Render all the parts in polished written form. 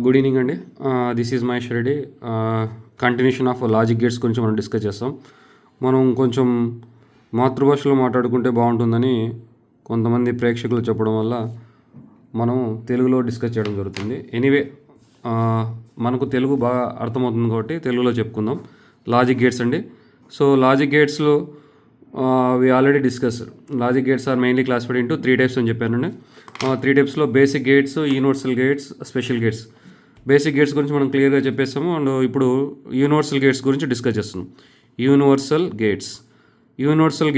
Good evening అండి. This is Mahesh Reddy. Continuation of logic gates గురించి మనం డిస్కస్ చేస్తాం. మనం కొంచెం మాతృభాషలో మాట్లాడుకుంటే బాగుంటుందని కొంతమంది ప్రేక్షకులు చెప్పడం వల్ల మనం తెలుగులో డిస్కస్ చేయడం జరుగుతుంది. ఎనీవే, మనకు తెలుగు బాగా అర్థమవుతుంది కాబట్టి తెలుగులో చెప్పుకుందాం. లాజిక్ గేట్స్ అండి. సో లాజిక్ గేట్స్లో we already discuss. Logic gates are mainly classified into 3 types అని చెప్పానండి. 3 టైప్స్లో basic gates, universal gates, special gates. Basic gates గురించి మనం క్లియర్గా చెప్పేస్తాము. అండ్ ఇప్పుడు యూనివర్సల్ గేట్స్ గురించి డిస్కస్ చేస్తున్నాం. యూనివర్సల్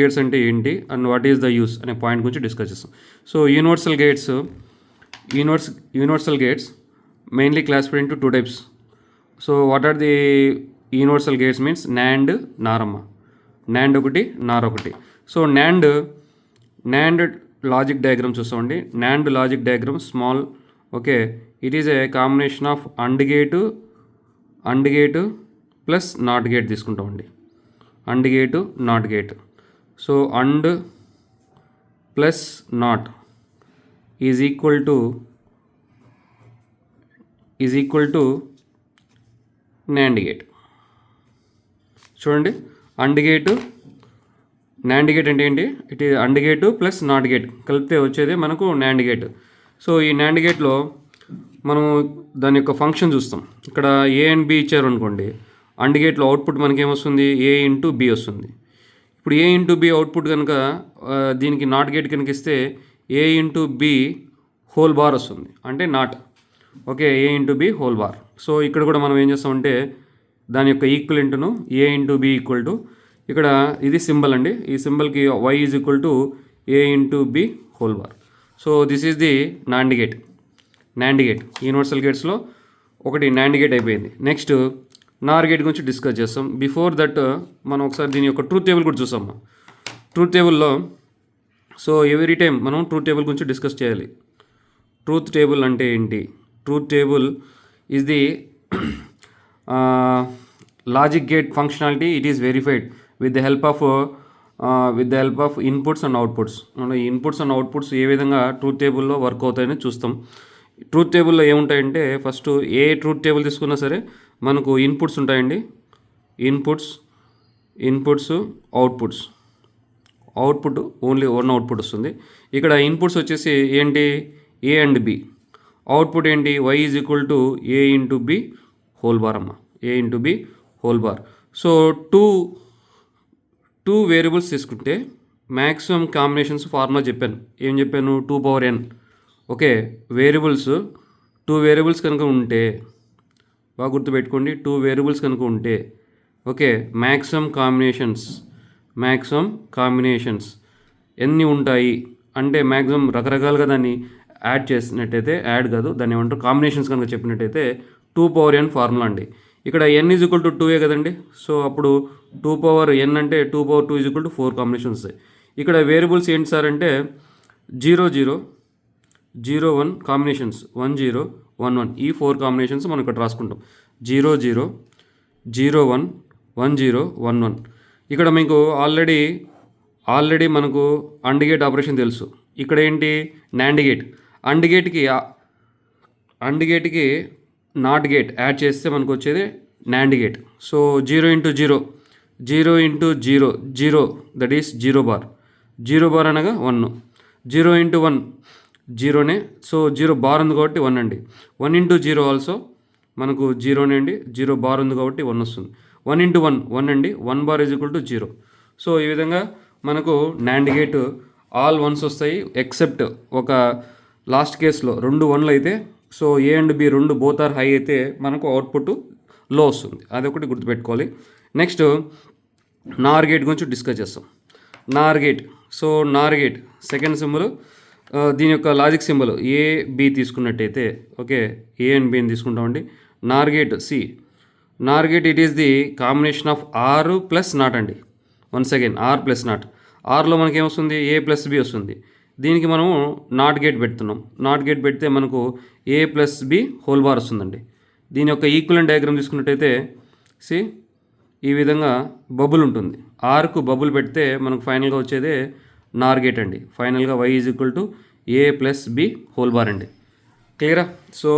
గేట్స్ అంటే ఏంటి and what is the use అనే పాయింట్ గురించి డిస్కస్ చేస్తాం. So universal gates mainly classified into 2 types. So what are the universal gates means NAND, నారమ్మ. NAND ఒకటి, నార్ ఒకటి. సో NAND లాజిక్ డయాగ్రామ్ చూస్తామండి. NAND logic diagram small. Okay, it is a combination of and gate plus not gate తీసుకుంటామండి. And gate, not gate. So and plus not is equal to NAND gate. చూడండి, and gate, NAND gate అంటే ఏంటి? It is and gate plus not gate కలిపితే వచ్చేది మనకు NAND gate. So ఈ NAND గేట్లో మనం దాని యొక్క ఫంక్షన్ చూస్తాం. ఇక్కడ A అండ్ B ఇచ్చారు అనుకోండి, అండ్ గేట్లో అవుట్పుట్ మనకి ఏమొస్తుంది? A ఇంటూ B వస్తుంది. ఇప్పుడు A ఇంటూ B అవుట్పుట్ కనుక దీనికి నాట్ గేట్ కనుక ఇస్తే A into B whole bar వస్తుంది, అంటే not. Okay, A into B whole bar. So ఇక్కడ కూడా మనం ఏం చేస్తామంటే దాని యొక్క ఈక్వలెంట్ను A into B equal to, ఇక్కడ ఇది సింబల్ అండి. ఈ సింబల్కి y is equal to A into B whole bar. So this is the NAND gate. యూనివర్సల్ గేట్స్లో ఒకటి NAND గేట్ అయిపోయింది. నెక్స్ట్ నార్ గేట్ గురించి డిస్కస్ చేస్తాం. బిఫోర్ దట్ మనం ఒకసారి దీని యొక్క ట్రూత్ టేబుల్ కూడా చూసాం. ట్రూత్ టేబుల్లో సో ఎవ్రీ టైం మనం ట్రూత్ టేబుల్ గురించి డిస్కస్ చేయాలి. ట్రూత్ టేబుల్ అంటే ఏంటి? Truth table is the logic gate functionality. It is verified with the help of inputs and outputs. మనం ఈ ఇన్పుట్స్ అండ్ అవుట్పుట్స్ ఏ విధంగా ట్రూత్ టేబుల్లో వర్క్ అవుతాయని చూస్తాం. ట్రూత్ టేబుల్లో ఏముంటాయంటే ఫస్ట్ ఏ ట్రూత్ టేబుల్ తీసుకున్నా సరే మనకు ఇన్పుట్స్ ఉంటాయండి. Inputs output only one output వస్తుంది. ఇక్కడ ఇన్పుట్స్ వచ్చేసి ఏంటి? A and B. అవుట్పుట్ ఏంటి? y is equal to A into B whole bar అమ్మ. A into B whole bar. So two variables తీసుకుంటే మ్యాక్సిమం కాంబినేషన్స్ ఫార్ములా చెప్పాను. ఏం చెప్పాను? 2n. ఓకే, టూ వేరియబుల్స్ కనుక ఉంటే బాగా గుర్తుపెట్టుకోండి. 2 వేరియబుల్స్ కనుక ఉంటే ఓకే, మ్యాక్సిమం కాంబినేషన్స్ ఎన్ని ఉంటాయి అంటే మ్యాక్సిమం రకరకాలుగా దాన్ని యాడ్ చేసినట్టయితే, యాడ్ కాదు దాన్ని ఏమంటారు, కాంబినేషన్స్ కనుక చెప్పినట్టయితే 2n ఫార్ములా అండి. ఇక్కడ n ఈజ్ ఈక్వల్ టు 2 కదండి. సో అప్పుడు 2n అంటే 2/2 ఈజ్ ఈక్వల్ టు 4 కాంబినేషన్స్ వస్తాయి. ఇక్కడ వేరియబుల్స్ ఏంటి సార్ అంటే 0 0 0 1 కాంబినేషన్స్, 1 0 1 1. ఈ 4 కాంబినేషన్స్ మనం ఇక్కడ రాసుకుంటాం. 0 0 0 1 1 0 1 1. ఇక్కడ మీకు ఆల్రెడీ మనకు అండ్ గేట్ ఆపరేషన్ తెలుసు. ఇక్కడ ఏంటి? NAND gate. అండ్ గేట్కి నాట్ గేట్ యాడ్ చేస్తే మనకు వచ్చేది NAND gate. So 0 into 0 that is 0 bar. 0 bar అనగా 1. 0 ఇంటూ 1 జీరోనే. సో 0 బార్ ఉంది కాబట్టి 1 అండి. 1 ఇంటూ 0 ఆల్సో మనకు 0నే అండి. 0 బార్ ఉంది కాబట్టి 1 వస్తుంది. 1 ఇంటూ 1 అండి. 1 bar is equal to 0. So ఈ విధంగా మనకు NAND గేట్ ఆల్ 1s వస్తాయి. ఎక్సెప్ట్ ఒక లాస్ట్ కేసులో 2 1లు అయితే, సో A అండ్ B రెండు బోత్ ఆర్ హై అయితే మనకు అవుట్పుట్ లో వస్తుంది. అదొకటి గుర్తుపెట్టుకోవాలి. నెక్స్ట్ నార్ గేట్ గురించి డిస్కస్ చేస్తాం. నార్ గేట్ సెకండ్ సింబల్, దీని యొక్క లాజిక్ సింబల్ AB తీసుకున్నట్టయితే ఓకే, A అండ్ B అని తీసుకుంటామండి. Nor gate it is the combination of R plus not అండి. Once again R plus not. ఆర్లో మనకి ఏమొస్తుంది? A ప్లస్ B వస్తుంది. దీనికి మనము నాట్ గేట్ పెడుతున్నాం. నాట్ గేట్ పెడితే మనకు A plus B whole bar వస్తుందండి. దీని యొక్క ఈక్వలెంట్ డయాగ్రామ్ తీసుకున్నట్టయితే ఈ విధంగా బబుల్ ఉంటుంది. ఆర్కు బబుల్ పెడితే మనకు ఫైనల్గా వచ్చేదే నార్ గేట్ అండి. ఫైనల్గా y is equal to A plus B whole bar అండి. క్లియరా? So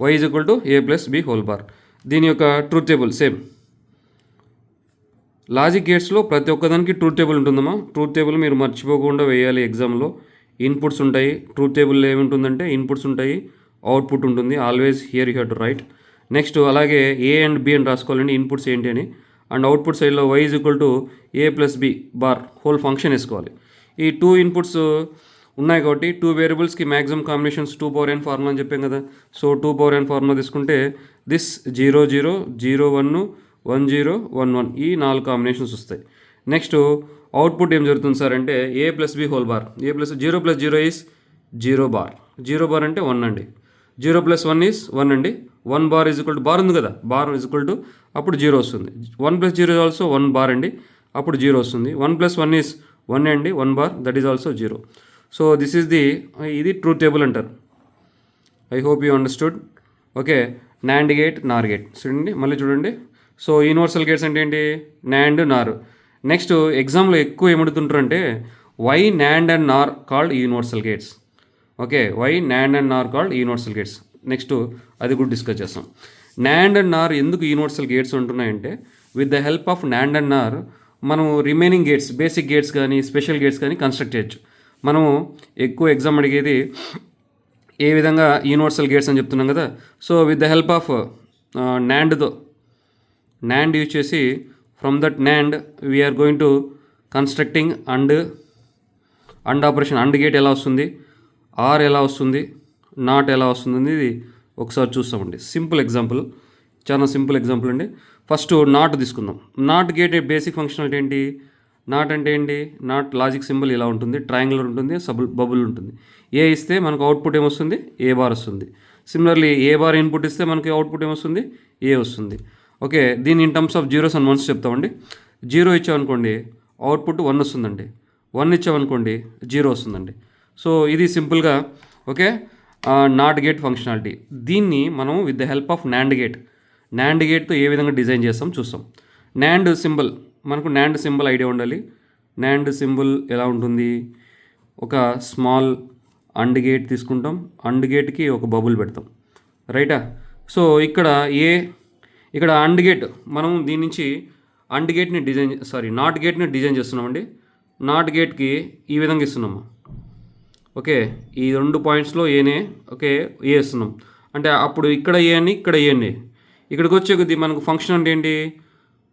y is equal to A plus B whole bar. దీని యొక్క ట్రూత్ టేబుల్ సేమ్. లాజిక్ గేట్స్లో ప్రతి ఒక్కదానికి ట్రూత్ టేబుల్ ఉంటుందమ్మా. ట్రూత్ టేబుల్ మీరు మర్చిపోకుండా వేయాలి ఎగ్జామ్లో. ఇన్పుట్స్ ఉంటాయి. ట్రూత్ టేబుల్లో ఏముంటుందంటే ఇన్పుట్స్ ఉంటాయి, అవుట్పుట్ ఉంటుంది. Always here you have to write. Next అలాగే ఏ అండ్ బి అని రాసుకోవాలండి ఇన్పుట్స్ ఏంటి అని. అండ్ అవుట్పుట్ సైడ్లో y is equal to A plus B bar whole function వేసుకోవాలి. ఈ 2 ఇన్పుట్స్ ఉన్నాయి కాబట్టి 2 వేరియబుల్స్కి maximum combinations 2 power n formula అని చెప్పాం కదా. సో 2 పవర్ n ఫార్ములా తీసుకుంటే దిస్ 0 0 0 1 1 0 1 1 ఈ 4 కాంబినేషన్స్ వస్తాయి. నెక్స్ట్ అవుట్పుట్ ఏం జరుగుతుంది సార్ అంటే A plus B whole bar. A plus 0 plus 0 is 0 bar. 0 bar అంటే 1 అండి. 0 ప్లస్ 1 ఈజ్ 1 అండి. 1 bar is equal to bar ఉంది కదా, బార్ ఈజ్ ఈక్వల్ టు అప్పుడు 0 వస్తుంది. 1 ప్లస్ 0 ఆల్సో 1 బార్ అండి, అప్పుడు 0 వస్తుంది. 1 ప్లస్ 1 ఈజ్ 1 అండి, 1 bar that is also 0. So this is ఇది ట్రూత్ టేబుల్ అంటారు. I hope you understood. Okay, NAND gate, Nar gate చూడండి, మళ్ళీ చూడండి. సో యూనివర్సల్ గేట్స్ అంటే ఏంటి? నాండ్, నార్. నెక్స్ట్ ఎగ్జామ్లో ఎక్కువ ఏమడుతుంటారంటే why NAND and nor called universal gates. Okay, why NAND and nor called universal gates. Next అది కూడా డిస్కస్ చేస్తాం. నాండ్ అండ్ నార్ ఎందుకు యూనివర్సల్ గేట్స్ ఉంటున్నాయంటే with the help of NAND and nor మనం remaining gates, basic gates కానీ special gates కానీ construct చేయొచ్చు. మనము ఎక్కువ ఎగ్జామ్ అడిగేది ఏ విధంగా యూనివర్సల్ గేట్స్ అని చెప్తున్నాం కదా. So with the help of NAND use చేసి from that NAND we are going to constructing and operation. And gate ఎలా వస్తుంది, ఆర్ ఎలా వస్తుంది, నాట్ ఎలా వస్తుంది, ఇది ఒకసారి చూస్తామండి. సింపుల్ ఎగ్జాంపుల్, చాలా సింపుల్ ఎగ్జాంపుల్ అండి. ఫస్ట్ నాట్ తీసుకుందాం. నాట్ గేట్ బేసిక్ ఫంక్షనాలిటీ ఏంటి? నాట్ అంటే ఏంటి? నాట్ లాజిక్ సింబల్ ఇలా ఉంటుంది, ట్రయాంగులర్ ఉంటుంది, బబుల్ ఉంటుంది. ఏ ఇస్తే మనకు అవుట్పుట్ ఏమొస్తుంది? ఏ బార్ వస్తుంది. సిమిలర్లీ ఏ బార్ ఇన్పుట్ ఇస్తే మనకి అవుట్పుట్ ఏమొస్తుంది? ఏ వస్తుంది. ఓకే, దీని in terms of zeros and once చెప్తామండి. 0 ఇచ్చామనుకోండి అవుట్పుట్ 1 వస్తుందండి. 1 ఇచ్చామనుకోండి 0 వస్తుందండి. సో ఇది సింపుల్గా ఓకే నాట్ గేట్ ఫంక్షనాలిటీ. దీన్ని మనం with the help of NAND గేట్తో ఏ విధంగా డిజైన్ చేస్తాం చూస్తాం. నాండ్ సింబల్, మనకు నాండ్ సింబల్ ఐడియా ఉండాలి. నాండ్ సింబల్ ఎలా ఉంటుంది? ఒక స్మాల్ అండ్ గేట్ తీసుకుంటాం, అండ్ గేట్కి ఒక బబుల్ పెడతాం, రైటా. సో ఇక్కడ అండ్ గేట్ మనం దీని నుంచి నాట్ గేట్ని డిజైన్ చేస్తున్నామండి. నాట్ గేట్కి ఈ విధంగా ఇస్తున్నాము. ఓకే, ఈ 2 పాయింట్స్లో ఏనే ఓకే ఏ ఇస్తున్నాం అంటే అప్పుడు ఇక్కడ ఏ అని ఇక్కడ ఏ అండి. ఇక్కడికి వచ్చే కొద్ది మనకు ఫంక్షన్ అంటే ఏంటి?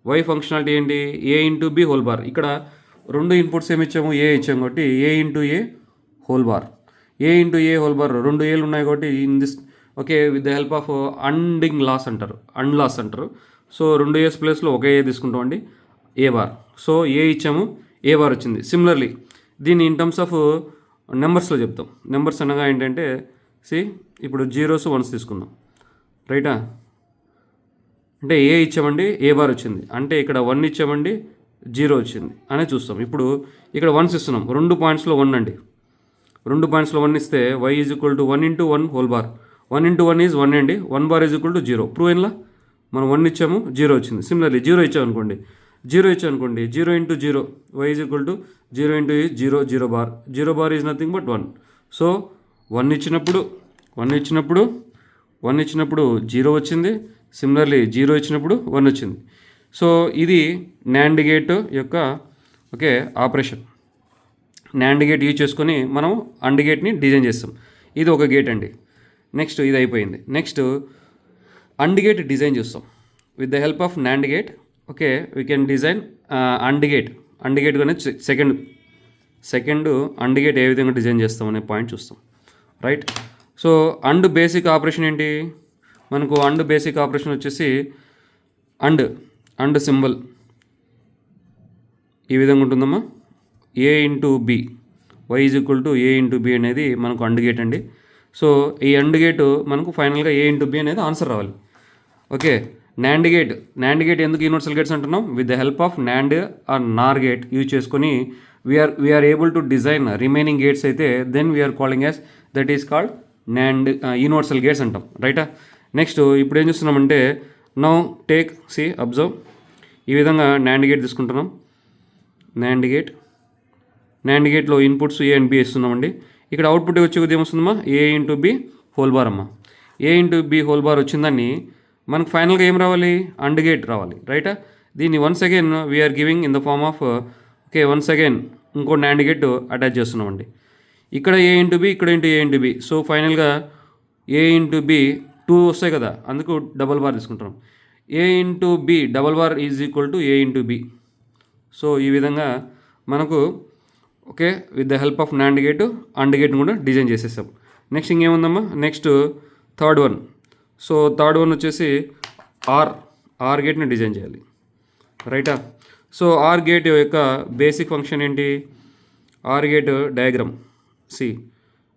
వై ఫంక్షనాలిటీ ఏంటి? A into B whole bar. ఇక్కడ 2 ఇన్పుట్స్ ఏమి ఇచ్చాము? ఏ ఇచ్చాము కాబట్టి A into A whole bar. A into A whole bar 2 ఏలు ఉన్నాయి కాబట్టి in this okay with the help of and laws అంటారు. సో 2 ఏస్ ప్లేస్లో ఒక ఏ తీసుకుంటామండి, ఏ బార్. సో ఏ ఇచ్చాము, ఏ బార్ వచ్చింది. సిమిలర్లీ దీన్ని ఇన్ టర్మ్స్ ఆఫ్ నెంబర్స్లో చెప్తాం. నెంబర్స్ అనగా ఏంటంటే ఇప్పుడు 0s 1s తీసుకుందాం, రైటా. అంటే ఏ ఇచ్చామండి, ఏ బార్ వచ్చింది. అంటే ఇక్కడ 1 ఇచ్చామండి, 0 వచ్చింది అనే చూస్తాం. ఇప్పుడు ఇక్కడ 1s ఇస్తున్నాం, 2 పాయింట్స్లో 1 అండి. 2 పాయింట్స్లో 1 ఇస్తే y is equal to 1 into 1 whole bar. 1 into 1 is 1 అండి. 1 bar is equal to 0. Prove అయినలా మనం 1 ఇచ్చాము, 0 వచ్చింది. సిమిలర్లీ 0 ఇచ్చామనుకోండి 0 into 0 y is equal to 0 into 0 bar. 0 bar is nothing but 1. So 1 ఇచ్చినప్పుడు 0 వచ్చింది. సిమిలర్లీ 0 ఇచ్చినప్పుడు 1 వచ్చింది. సో ఇది నాండ్ గేట్ యొక్క okay operation. NAND gate use చేసుకొని మనం అండ్ గేట్ని డిజైన్ చేస్తాం. ఇది ఒక గేట్ అండి. నెక్స్ట్ ఇది అయిపోయింది. నెక్స్ట్ అండ్ గేట్ డిజైన్ చేస్తాం with the help of NAND gate. Okay, we can design and gate కానీ సెకండ్ అండ్ గేట్ ఏ విధంగా డిజైన్ చేస్తాం అనే పాయింట్ చూస్తాం, right. So and basic operation ఏంటి? మనకు అండ్ బేసిక్ ఆపరేషన్ వచ్చేసి అండ్ సింబల్ ఈ విధంగా ఉంటుందమ్మా. A into B why is equal to A into B అనేది మనకు అండ్ గేట్ అండి. సో ఈ అండ్ గేట్ మనకు ఫైనల్గా ఏ ఇంటూ బి అనేది ఆన్సర్ రావాలి. ఓకే, నాండ్ గేట్ ఎందుకు యూనివర్సల్ గేట్స్ అంటున్నాం? With the help of NAND or nor gate use చేసుకొని we are able to design remaining gates అయితే then we are calling as that is called NAND universal gates అంటాం, రైటా. Next ఇప్పుడు ఏం చేస్తున్నామంటే now take observe. ఈ విధంగా నాండ్ గేట్ తీసుకుంటున్నాం. నాండ్ గేట్లో ఇన్పుట్స్ ఏ అండ్ బి ఇస్తున్నామండి. ఇక్కడ అవుట్పుట్ వచ్చే కొద్ది ఏమొస్తుందమ్మా? A into B whole bar అమ్మ. A into B whole bar వచ్చిందని మనకు ఫైనల్గా ఏం రావాలి, అండ్ గేట్ రావాలి, రైటా. దీన్ని once again we are giving in the form of okay once again ఇంకో నాండ్ గేట్ అటాచ్ చేస్తున్నామండి. ఇక్కడ ఏ ఇంటూ బి, ఇక్కడ into A into B. So ఫైనల్గా ఏ ఇంటూ బి 2 వస్తాయి కదా, అందుకు డబల్ బార్ తీసుకుంటాం. A into B double bar is equal to A into B. So ఈ విధంగా మనకు okay with the help of NAND gate and గేట్ని కూడా డిజైన్ చేసేసాం. నెక్స్ట్ ఇంకేముందమ్మా, next third one. So third one వచ్చేసి ఆర్ గేట్ని డిజైన్ చేయాలి, రైటా. సో ఆర్ గేట్ యొక్క బేసిక్ ఫంక్షన్ ఏంటి, or gate diagram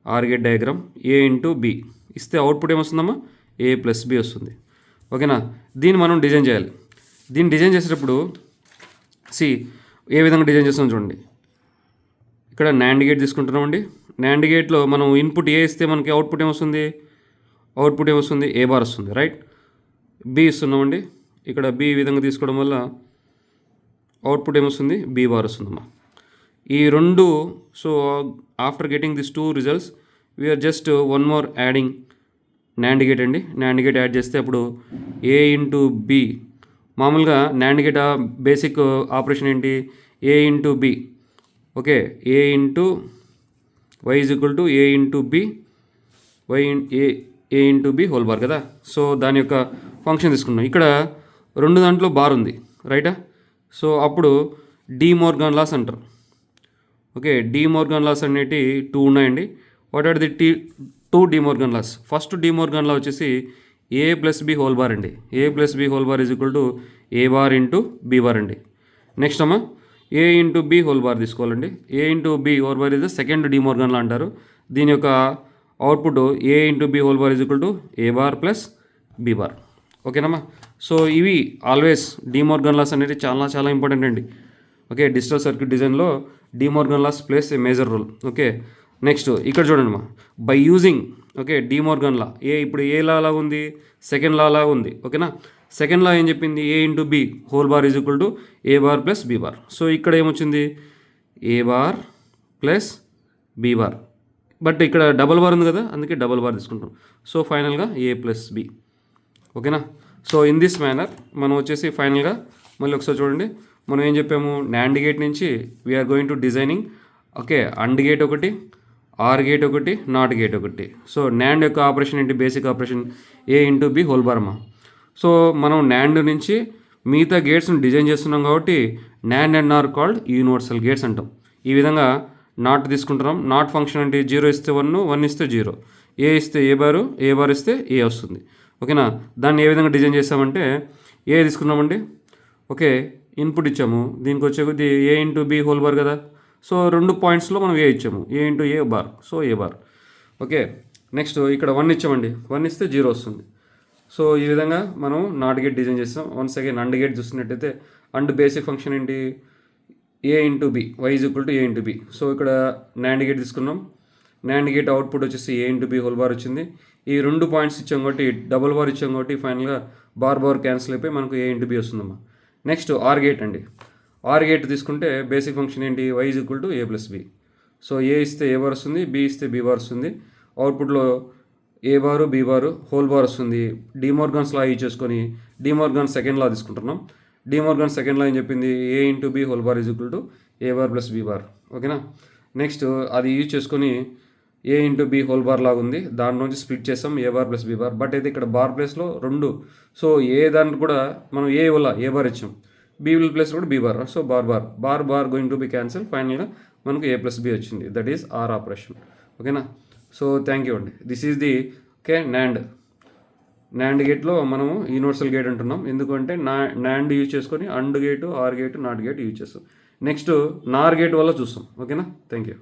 or gate diagram A into B ఇస్తే అవుట్పుట్ ఏమొస్తుందమ్మా, ఏ ప్లస్ బి వస్తుంది, ఓకేనా. దీన్ని మనం డిజైన్ చేయాలి. దీన్ని డిజైన్ చేసేటప్పుడు ఏ విధంగా డిజైన్ చేస్తాం చూడండి. ఇక్కడ నాండ్ గేట్ తీసుకుంటున్నామండి. నాండ్ గేట్లో మనం ఇన్పుట్ ఏ ఇస్తే మనకి అవుట్పుట్ ఏమొస్తుంది, ఏ బార్ వస్తుంది, రైట్. బి ఇస్తున్నామండి, ఇక్కడ బి ఈ విధంగా తీసుకోవడం వల్ల అవుట్పుట్ ఏమొస్తుంది, బి బార్ వస్తుందమ్మా. ఈ రెండు so after getting this 2 results we are just one more adding NAND gate అండి. నాండ్ గేట్ యాడ్ చేస్తే అప్పుడు ఏ ఇంటూ బి, మామూలుగా నాండ్ గేట్ బేసిక్ ఆపరేషన్ ఏంటి, A into B, okay A into y is equal to A into B A into B whole bar కదా. So దాని యొక్క function తీసుకున్నాం. ఇక్కడ రెండు దాంట్లో బార్ ఉంది, రైటా. సో అప్పుడు డి మోర్గాన్ లాస్ అంటారు. ఓకే డి మోర్గాన్ లాస్ అనేటి 2 ఉన్నాయండి. What are the 2 De Morgan laws. First De Morgan law వచ్చేసి A plus B whole bar అండి. A plus B whole bar is equal to A bar into B bar అండి. Next అమ్మా A into B whole bar తీసుకోవాలండి. A into B whole bar is the second De Morgan law అంటారు. దీని యొక్క output A into B whole bar is equal to A bar plus B bar, ఓకేనమ్మా. So ఇవి always De Morgan laws అనేది చాలా చాలా important అండి. Okay digital circuit డిజైన్లో De Morgan laws places a major role. Okay next ఇక్కడ చూడండి అమ్మా, by using okay De Morgan law ఇప్పుడు ఏ లా లాగా ఉంది, సెకండ్ లా లాగా ఉంది, ఓకేనా. సెకండ్ లా ఏం చెప్పింది, A into B whole bar is equal to A bar plus B bar. So ఇక్కడ ఏమొచ్చింది, A bar plus B bar, but ఇక్కడ డబల్ బార్ ఉంది కదా, అందుకే డబల్ బార్ తీసుకుంటాం. సో ఫైనల్గా ఏ ప్లస్ బి, ఓకేనా. సో ఇన్ దిస్ మేనర్ మనం వచ్చేసి ఫైనల్గా మళ్ళీ ఒకసారి చూడండి, మనం ఏం చెప్పాము, నాండ్ గేట్ నుంచి we're going to designing okay AND gate ఒకటి, ఆర్ గేట్ ఒకటి, నాట్ గేట్ ఒకటి. సో నాండ్ యొక్క ఆపరేషన్ ఏంటి, basic operation A into B whole bar అమ్మా. సో మనం నాండ్ నుంచి మిగతా గేట్స్ని డిజైన్ చేస్తున్నాం కాబట్టి NAND and OR called universal gates అంటాం. ఈ విధంగా నాట్ తీసుకుంటున్నాం. నాట్ ఫంక్షన్ అంటే 0 ఇస్తే 1, 1 ఇస్తే 0, ఏ ఇస్తే ఏ బార్ ఇస్తే ఏ వస్తుంది, ఓకేనా. దాన్ని ఏ విధంగా డిజైన్ చేస్తామంటే ఏ తీసుకున్నామండి, ఓకే ఇన్పుట్ ఇచ్చాము, దీనికి వచ్చే కొద్ది ఏ ఇంటూ బి హోల్ బార్ కదా. సో 2 పాయింట్స్లో మనం ఏ ఇచ్చాము, ఏ ఇంటూ ఏ బార్, సో ఏ బార్, ఓకే. నెక్స్ట్ ఇక్కడ 1 ఇచ్చామండి, 1 ఇస్తే 0 వస్తుంది. సో ఈ విధంగా మనం నాట్ గేట్ డిజైన్ చేస్తాం. వన్స్ అగైన్ అండ్ గేట్ చూస్తున్నట్టయితే అండ్ బేసిక్ ఫంక్షన్ ఏంటి, A into B why is equal to A into B. So ఇక్కడ నాండ్ గేట్ తీసుకున్నాం. నాండ్ గేట్ అవుట్పుట్ వచ్చేసి A into B whole bar వచ్చింది. ఈ 2 points ఇచ్చాం కాబట్టి డబుల్ బార్ ఇచ్చాం కాబట్టి ఫైనల్గా బార్ క్యాన్సిల్ అయిపోయి మనకు ఏ ఇంటూ బి వస్తుందమ్మా. నెక్స్ట్ ఆర్ గేట్ అండి. ఆర్ గేట్ తీసుకుంటే బేసిక్ ఫంక్షన్ ఏంటి, Y is equal to A plus B. So A ఇస్తే ఏ బార్ వస్తుంది, బి ఇస్తే బి బార్ వస్తుంది. అవుట్పుట్లో A bar B bar whole bar వస్తుంది. డిమోర్గన్స్ లా యూజ్ చేసుకొని డిమోర్గన్ సెకండ్ లా తీసుకుంటున్నాం. డిమోర్గన్ సెకండ్ లా ఏం చెప్పింది, A into B whole bar is equal to A bar plus B bar, ఓకేనా. నెక్స్ట్ అది యూజ్ చేసుకొని A into B whole bar లాగా ఉంది, దాని నుంచి స్ప్లిట్ చేస్తాం A bar plus B bar. But అయితే ఇక్కడ బార్ ప్లేస్లో 2, సో ఏ దానికి కూడా మనం ఏ వల్ల ఏ బార్ ఇచ్చాం, బి విల్ ప్లేస్ కూడా B bar. So bar going to be cancel. ఫైనల్గా మనకు ఏ ప్లస్ బి వచ్చింది, దట్ ఈస్ ఆర్ ఆపరేషన్, ఓకేనా. సో థ్యాంక్ యూ అండి. This is the okay NAND గేట్లో మనము యూనివర్సల్ గేట్ అంటున్నాం, ఎందుకంటే నాండ్ యూజ్ చేసుకొని AND gate, OR gate, not gate use చేస్తాం. నెక్స్ట్ నార్ గేట్ వల్ల చూస్తాం, ఓకేనా. Thank you.